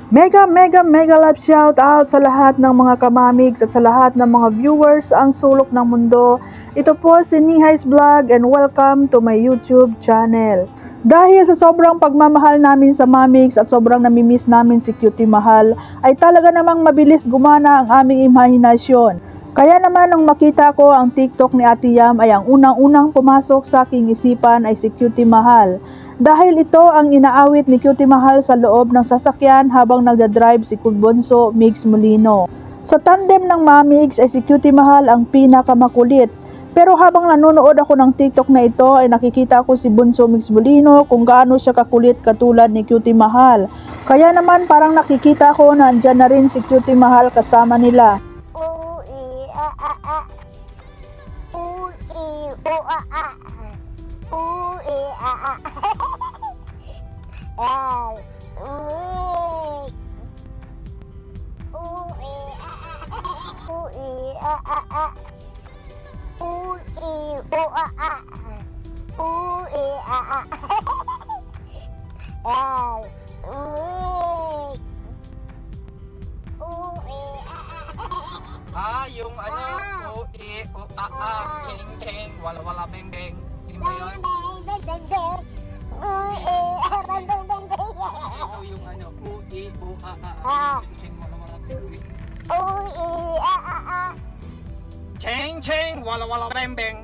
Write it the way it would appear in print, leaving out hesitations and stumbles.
Mega love shout out sa lahat ng mga kamamigs at sa lahat ng mga viewers sa ang sulok ng mundo. Ito po si Nihay's Vlog and welcome to my YouTube channel. Dahil sa sobrang pagmamahal namin sa mamigs at sobrang namimiss namin si Cutie Mahal, ay talaga namang mabilis gumana ang aming imahinasyon. Kaya naman nung makita ko ang TikTok ni Ate Yam ay ang unang-unang pumasok sa aking isipan ay si Cutie Mahal. Dahil ito ang inaawit ni Cutie Mahal sa loob ng sasakyan habang nagdadrive si Bunso Migs Molino. Sa tandem ng mamigs ay si Cutie Mahal ang pinakamakulit. Pero habang nanonood ako ng TikTok na ito ay nakikita ko si Bunso Migs Molino kung gaano siya kakulit katulad ni Cutie Mahal. Kaya naman parang nakikita ko na andyan na rin si Cutie Mahal kasama nila. Yung ano, cheng cheng, wala wala beng beng. Hindi mo yun? Ito yung ano, cheng cheng, wala wala beng beng. Cheng cheng, wala wala beng beng.